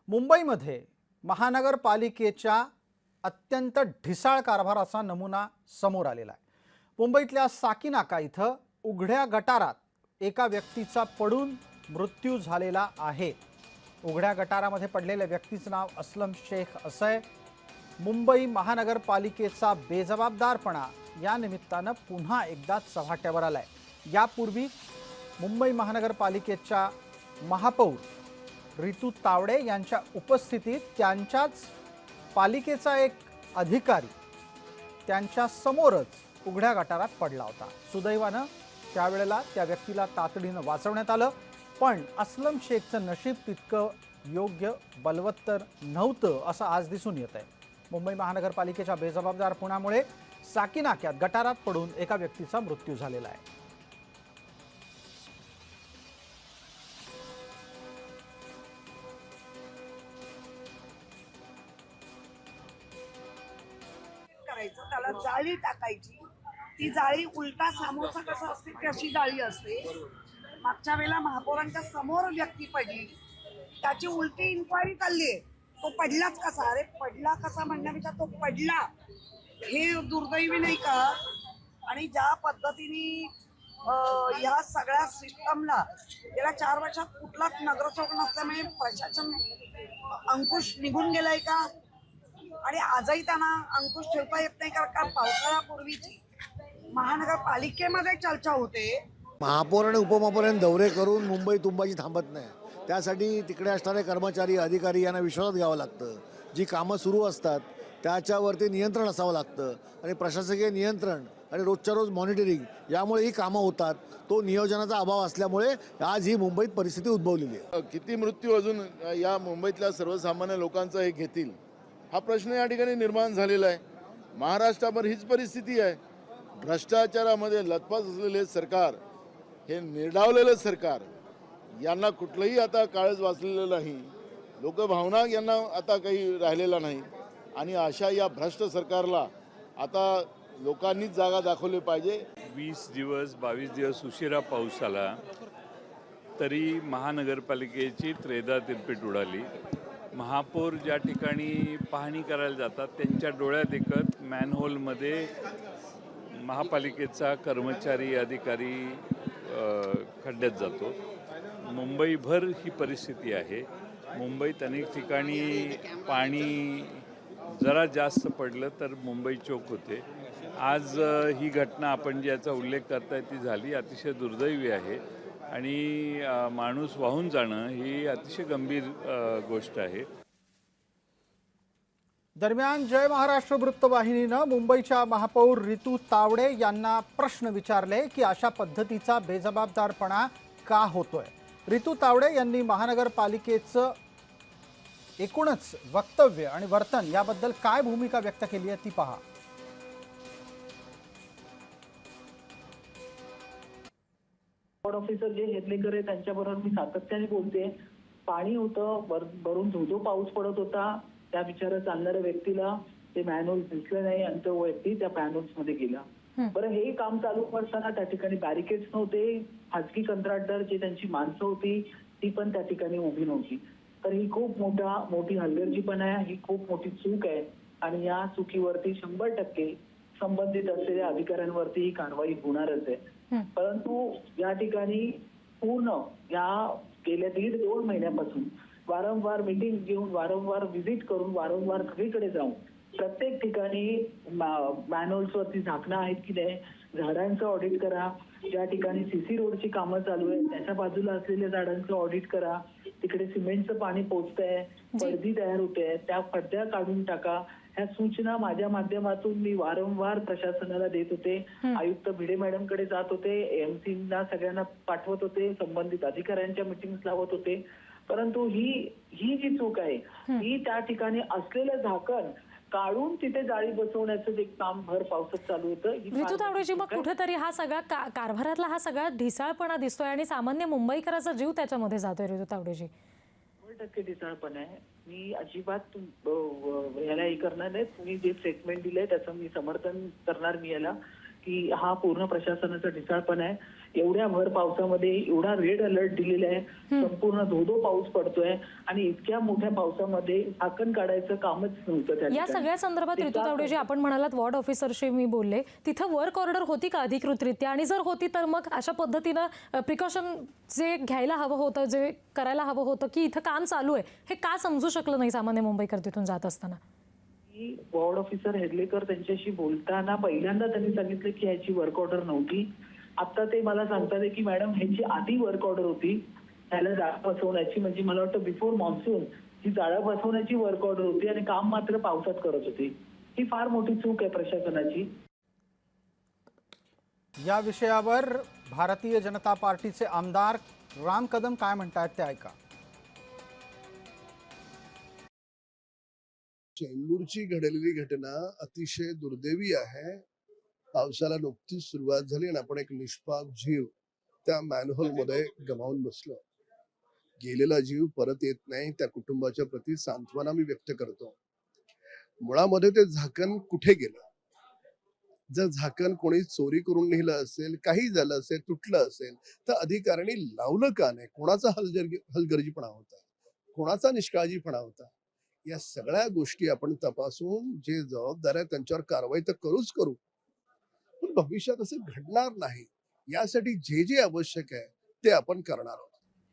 मुंबईमध्ये महानगरपालिकेच्या अत्यंत ढिसाळ कारभाराचा नमुना समोर आलेला आहे। मुंबईतल्या साकीनाका इथं उघड्या गटारात एका व्यक्तीचा पडून मृत्यू झालेला आहे। उघड्या गटारामध्ये पडलेल्या व्यक्तीचं नाव असलम शेख असं आहे। मुंबई महानगरपालिकेचा बेजबाबदारपणा या निमित्तानं पुन्हा एकदा चव्हाट्यावर आलाय। यापूर्वी मुंबई महानगरपालिकेच्या महापौर रितू तावडे यांच्या उपस्थितीत त्यांच्याच पालिकेचा एक अधिकारी त्यांच्या समोरच उघड्या गटारात पडला होता। सुदैवानं त्यावेळेला त्या व्यक्तीला तातडीनं वाचवण्यात आलं, पण असलम शेखचं नशीब तितकं योग्य बलवत्तर नव्हतं असं आज दिसून येत आहे। मुंबई महानगरपालिकेच्या बेजबाबदारपणामुळे साकीनाक्यात गटारात पडून एका व्यक्तीचा मृत्यू झालेला आहे। त्याला जाळी टाकायची, ती जाळी उलटा समोसा कसा असते तशी जाळी असते। मागच्या वेळेला महापौरांच्या समोर व्यक्ती पडली, त्याची उलटी इन्क्वायरी चालली आहे, तो पडलाच कसा, अरे पडला कसा म्हणण्यापेक्षा तो पडला हे दुर्दैवी नाही का। आणि ज्या पद्धतीने ह्या सगळ्या सिस्टमला गेल्या 4 वर्षात कुठलाच नगरसेवक नसल्यामुळे प्रशासन अंकुश निघून गेलाय का, आणि आजही त्यांना अंकुश ठेवता येत नाही, कारण का पावसाळ्यापूर्वीची महानगरपालिकेमध्ये चर्चा होते। महापौर आणि उपमहापौरांनी दौरे करून मुंबई तुंबाची थांबत नाही। त्यासाठी तिकडे असणारे कर्मचारी अधिकारी यांना विश्वासात घ्यावं लागतं। जी कामं सुरू असतात त्याच्यावरती नियंत्रण असावं लागतं, आणि प्रशासकीय नियंत्रण आणि रोजच्या रोज मॉनिटरिंग यामुळे ही कामं होतात। तो नियोजनाचा अभाव असल्यामुळे आज ही मुंबईत परिस्थिती उद्भवलेली आहे। किती मृत्यू अजून या मुंबईतल्या सर्वसामान्य लोकांचा हे घेतील हा प्रश्न या ठिकाणी निर्माण झालेला आहे। महाराष्ट्रावर हीच परिस्थिती आहे। भ्रष्टाचारामध्ये लथपथ असलेले सरकार, हे निर्डावलेलं सरकार, यांना कुठलंही आता काळज वाचलेलं नाही। लोकभावना यांना आता काही राहिलेला नाही, आणि अशा या भ्रष्ट सरकारला आता लोकांनीच जागा दाखवली पाहिजे। 20 दिवस 22 दिवस उशिरा पाऊस आला तरी महानगरपालिकेची त्रेधा तिरपीट उडाली। महापौर ज्या ठिकाणी पाहणी करायला जातात त्यांच्या डोळ्यात देखत मॅनहोलमध्ये महापालिकेचा कर्मचारी अधिकारी खड्ड्यात जातो। मुंबईभर ही परिस्थिती आहे। मुंबईत अनेक ठिकाणी पाणी जरा जास्त पडलं तर मुंबई चोक होते। आज ही घटना आपण ज्याचा उल्लेख करताय ती झाली, अतिशय दुर्दैवी आहे, आणि माणूस वाहून जाणं ही अतिशय गंभीर गोष्ट आहे। दरम्यान जय महाराष्ट्र वृत्तवाहिनीनं मुंबईच्या महापौर रितू तावडे यांना प्रश्न विचारले की अशा पद्धतीचा बेजबाबदारपणा का होतोय। रितू तावडे यांनी महानगरपालिकेचं एकूणच वक्तव्य आणि वर्तन याबद्दल काय भूमिका व्यक्त केली आहे ती पहा। ऑफिसर जे हेतलेकर आहे त्यांच्याबरोबर मी सातत्याने बोलते। पाणी होतं, भरून धोधो पाऊस पडत होता, त्या बिचारा चालणाऱ्या व्यक्तीला ते मॅनहोल दिसलं नाही आणि तो व्यक्ती त्या मॅनहोल्स मध्ये गेला। बरं, हे काम चालू असताना त्या ठिकाणी बॅरिकेड्स नव्हते, खाजगी कंत्राटदार जे त्यांची माणसं होती ती पण त्या ठिकाणी उभी नव्हती। तर ही खूप मोठी हलगर्जीपणा आहे, ही खूप मोठी चूक आहे, आणि या चुकीवरती 100% संबंधित असलेल्या अधिकाऱ्यांवरती ही कारवाई होणारच आहे। परंतु या ठिकाणी पूर्ण या गेल्या 1.5-2 महिन्यापासून वारंवार मीटिंग घेऊन, वारंवार व्हिजिट करून, वारंवार सगळीकडे जाऊन प्रत्येक ठिकाणी मॅनहोल्सवरती झाकणं आहेत की नाही, झाडांचं ऑडिट करा, ज्या ठिकाणी सीसी रोडची कामं चालू आहेत त्याच्या बाजूला असलेल्या झाडांचं ऑडिट करा, तिकडे सिमेंटचं पाणी पोचतंय, पडदी तयार होते, त्या पडद्या काढून टाका। ह्या सूचना माझ्या माध्यमातून मी वारंवार प्रशासनाला देत होते। आयुक्त भिडे मॅडमकडे जात होते, एएमसीना सगळ्यांना पाठवत होते, संबंधित अधिकाऱ्यांच्या मीटिंग्स लावत होते। परंतु ही जी चूक आहे ही त्या ठिकाणी असलेलं झाकण काढून तिथे जाळी बसवण्याचं जे काम भर पावसात चालू होतं। रितू तावडेजी, मग कुठेतरी हा सगळा कारभारातला हा सगळा ढिसाळपणा दिसतोय आणि सामान्य मुंबईकराचा जीव त्याच्यामध्ये जातोय। रितू तावडेजी, 100% ढिसाळपणा आहे। मी अजिबात याला हे करणार नाही। तुम्ही जे स्टेटमेंट दिलंय त्याचं मी समर्थन करणार मी याला, की हा पूर्ण प्रशासनाचा ढिसाळपणा आहे। एवढ्या भर पावसामध्ये एवढा रेड अलर्ट दिलेला आहे, संपूर्ण धोधो पाऊस पडतोय आणि इतक्या मोठ्या पावसामध्ये झाकण काढायचं कामच नव्हतं त्या या ठिकाणी. सगळ्या संदर्भात ऋतू तावडेजी आपण म्हणालात वॉर्ड ऑफिसरशी मी बोलले, तिथं वर्क ऑर्डर होती का अधिकृतरित्या, आणि जर होती तर मग अशा पद्धतीनं प्रिकॉशन जे घ्यायला हवं होतं, जे करायला हवं होतं की इथं काम चालू आहे, हे का समजू शकलं नाही सामान्य मुंबईकर तिथून जात असताना? की वॉर्ड ऑफिसर हेडलेकर त्यांच्याशी बोलताना पहिल्यांदा त्यांनी सांगितलं की ह्याची वर्क ऑर्डर नव्हती. आता ते मला सांगतात की मॅडम ह्याची आधी वर्क ऑर्डर होती, ह्याला जाळं बसवण्याची, म्हणजे मला वाटतं बिफोर मान्सून ही जाळं बसवण्याची वर्क ऑर्डर होती आणि काम मात्र पावसात करत होती. ही फार मोठी चूक आहे प्रशासनाची. या विषयावर भारतीय जनता पार्टीचे आमदार राम कदम काय म्हणतात ते ऐका. चेंबूरची घडलेली घटना अतिशय दुर्दैवी आहे. पावसाला नुकतीच सुरुवात झाली आणि आपण एक निष्पाप जीव त्या मॅनहोल मध्ये गमावून बसलो. गेलेला जीव परत येत नाही, त्या कुटुंबाच्या प्रती सांत्वना मी व्यक्त करतो. मुळामध्ये ते झाकण कुठे गेलं? जर झाकण कोणी चोरी करून नेलं असेल, काही झालं असेल, तुटलं असेल, तर अधिकाऱ्यांनी लावलं का नाही? कोणाचा हलगर्जीपणा होता, कोणाचा निष्काळजीपणा होता? या सगळ्या गोष्टी आपण तपासून जे जबाबदार आहे त्यांच्यावर कारवाई तर करूच करू, पण भविष्यात असं घडणार नाही यासाठी जे जे आवश्यक आहे ते आपण करणार आहोत.